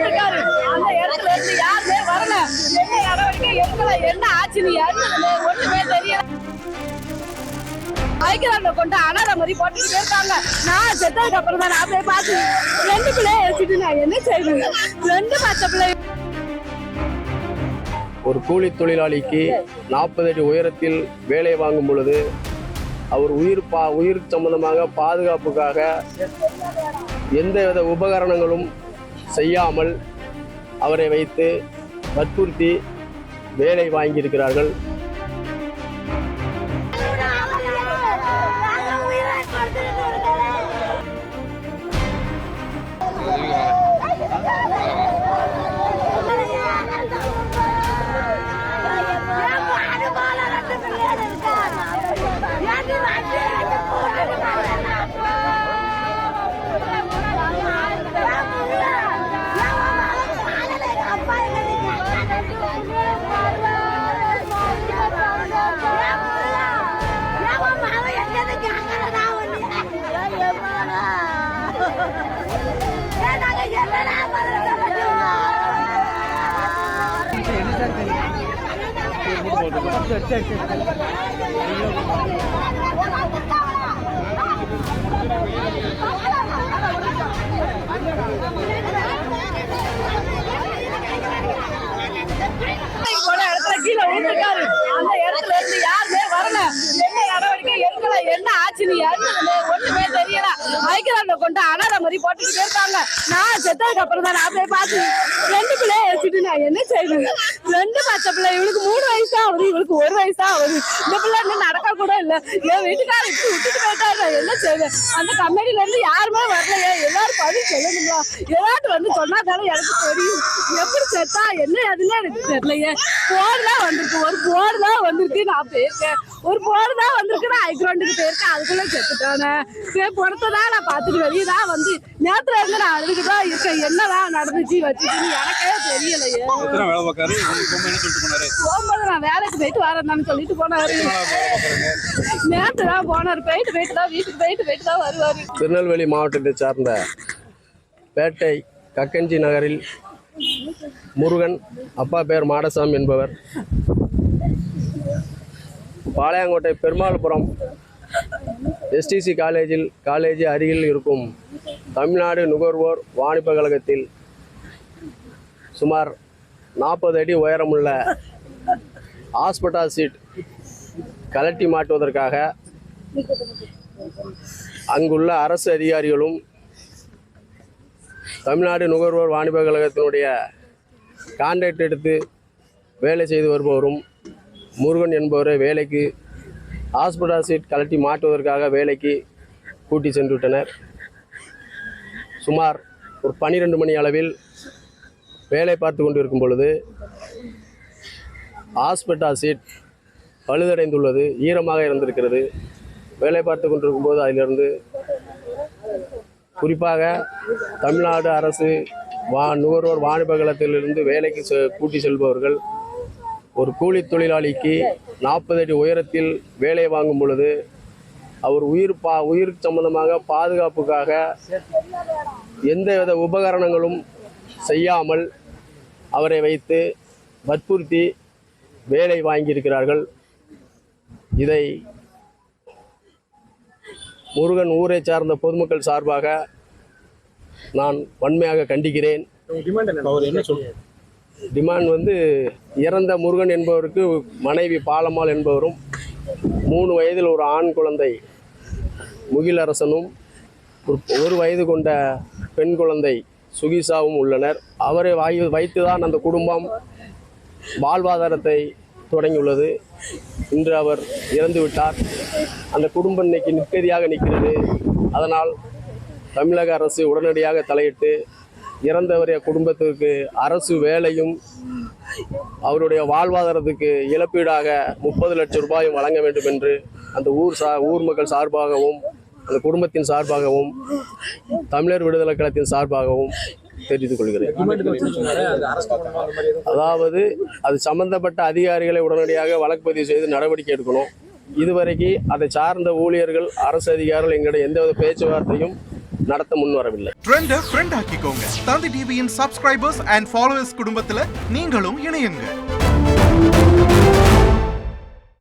இருக்காரு. அந்த இடத்துல இருந்து யாருமே வரல. என்ன நடவடிக்கை எடுக்கல. என்ன ஆச்சுன்னு ஒண்ணுமே தெரியல. ஐக்கியராண்ட கொண்டு அனாதை மாதிரி போட்டுக்கிட்டே இருக்காங்க. நான் செத்ததுக்கு அப்புறம் தான் நான் போய் பார்த்து 2 பிள்ளைய வச்சுட்டு நான் என்ன செய்வேன்? 2 பச்சை பிள்ளை. ஒரு கூலி தொழிலாளிக்கு 40 அடி உயரத்தில் வேலை வாங்கும் பொழுது அவர் உயிர் சம்பந்தமாக பாதுகாப்புக்காக எந்தவித உபகரணங்களும் செய்யாமல் அவரை வைத்து வற்புறுத்தி வேலை வாங்கியிருக்கிறார்கள். கீழே விழுந்திருக்காரு. அந்த இடத்துல இருந்து யாருமே வரல. என்ன நடவடிக்கை எடுக்கல. என்ன ஆச்சுன்னு ஒண்ணுமே தெரியல. ஐக்கியராண்ட கொண்டு அனாதை மாதிரி போட்டுக்கிட்டே இருக்காங்க. நான் செத்ததுக்கு அப்புறம் தான் நான் போய் பார்த்து 2 பிள்ளைய வச்சுட்டு நான் என்ன செய்வேன்? 2 பச்சை பிள்ளை. இவளுக்கு 3 வயசு தான் ஆகுது. இவளுக்கு 1 வயசு தான் ஆகுது. இந்த பிள்ளை இன்னும் நடக்க கூட இல்லை. என் வீட்டுக்காரர் இப்படி விட்டுட்டு போயிட்டாரு. நான் என்ன செய்வேன்? அந்த கம்பெனில இருந்து யாருமே வரலையே. எல்லாரும் பதில் சொல்லணுங்களா? ஏதாட்டு வந்து சொன்னா தானே எனக்கு தெரியும். எப்படி செத்தா என்ன அதுன்னு எனக்கு தெரியலையே. போர்டு தான் வந்திருக்கு. ஒரு போர்டு தான் வந்திருக்கு. நான் போயிருக்கேன். ஒரு போர்டு தான் வந்திருக்கு. நான் ஐக்ரௌண்டுக்கு போயிருக்கேன். அதுக்குள்ள செத்துட்டானே. பொறுத்ததான் நான் பார்த்துட்டு வெளியே தான் வந்து நேரத்துல இருந்து நான் அழுதுக்கு தான் இருக்கேன். என்னதான் நடந்துச்சு வச்சுட்டு எனக்கே தெரியலையே. போகும்போது நான் வேலைக்கு போயிட்டு வரேன்னு சொல்லிட்டு போனாரு. நேற்று தான் போனாரு. போயிட்டு தான் வீட்டுக்கு போயிட்டு தான் வருவாரு. திருநெல்வேலி மாவட்டத்தை சார்ந்த பேட்டை கக்கஞ்சி நகரில் முருகன், அப்பா பேர் மாடசாமி என்பவர், பாளையங்கோட்டை பெருமாள்புரம் எஸ்டிசி காலேஜ் அருகில் இருக்கும் தமிழ்நாடு நுகர்வோர் வாணிப கழகத்தில் சுமார் 40 அடி உயரமுள்ள ஹாஸ்பிட்டல் சீட் கலட்டி மாட்டுவதற்காக அங்குள்ள அரசு அதிகாரிகளும் தமிழ்நாடு நுகர்வோர் வாணிப கழகத்தினுடைய கான்ட்ராக்ட் எடுத்து வேலை செய்து வருபவரும் முருகன் என்பவரை வேலைக்கு ஹாஸ்பிட்டல் சீட் கலட்டி மாட்டுவதற்காக வேலைக்கு கூட்டி சென்று விட்டனர். சுமார் ஒரு 12 மணி அளவில் வேலை பார்த்து கொண்டிருக்கும் பொழுது ஹாஸ்பிட்டல் சீட் பழுதடைந்துள்ளது, ஈரமாக இருந்திருக்கிறது. வேலை பார்த்து கொண்டிருக்கும் போது அதிலிருந்து குறிப்பாக தமிழ்நாடு அரசு நுகர்வோர் வாணிப கழகத்திலிருந்து வேலைக்கு கூட்டி செல்பவர்கள் ஒரு கூலி தொழிலாளிக்கு 40 அடி உயரத்தில் வேலை வாங்கும் பொழுது அவர் உயிர் சம்பந்தமாக பாதுகாப்புக்காக எந்தவித உபகரணங்களும் செய்யாமல் அவரை வைத்து வற்புறுத்தி வேலை வாங்கியிருக்கிறார்கள். இதை முருகன் ஊரை சார்ந்த பொதுமக்கள் சார்பாக நான் வன்மையாக கண்டிக்கிறேன். டிமாண்ட் இறந்த முருகன் என்பவருக்கு மனைவி பாலம்மாள் என்பவரும் 3 வயதில் ஒரு ஆண் குழந்தை முகிலரசனும் 1 வயது கொண்ட பெண் குழந்தை சுகிசாவும் உள்ளனர். அவரை வைத்துதான் அந்த குடும்பம் வாழ்வாதாரத்தை தொடங்கியுள்ளது. இன்று அவர் இறந்துவிட்டார். அந்த குடும்பம் இன்னைக்கு நிற்கதியாக நிற்கிறது. அதனால் தமிழக அரசு உடனடியாக தலையிட்டு இறந்தவரைய குடும்பத்திற்கு அரசு வேலையும் அவருடைய வாழ்வாதாரத்துக்கு இழப்பீடாக 30 லட்சம் ரூபாயும் வழங்க வேண்டும் என்று அந்த ஊர் மக்கள் சார்பாகவும் அந்த குடும்பத்தின் சார்பாகவும் தமிழர் விடுதலை கழகத்தின் சார்பாகவும் தெரிவித்துக் கொள்கிறேன். அதாவது அது சம்பந்தப்பட்ட அதிகாரிகளை உடனடியாக வழக்கு பதிவு செய்து நடவடிக்கை எடுக்கணும். இதுவரைக்கும் அதை சார்ந்த ஊழியர்கள் அரசு அதிகாரிகள் எங்களுடைய எந்தவித பேச்சுவார்த்தையும் நடத்த முன் வரவில்லை. ட்ரெண்ட ஃப்ரெண்ட் ஆக்கிக்கோங்க. தந்தி டிவியின் சப்ஸ்கிரைபர்ஸ் அண்ட் ஃபாலோவர்ஸ் குடும்பத்துல நீங்களும் இணையுங்க.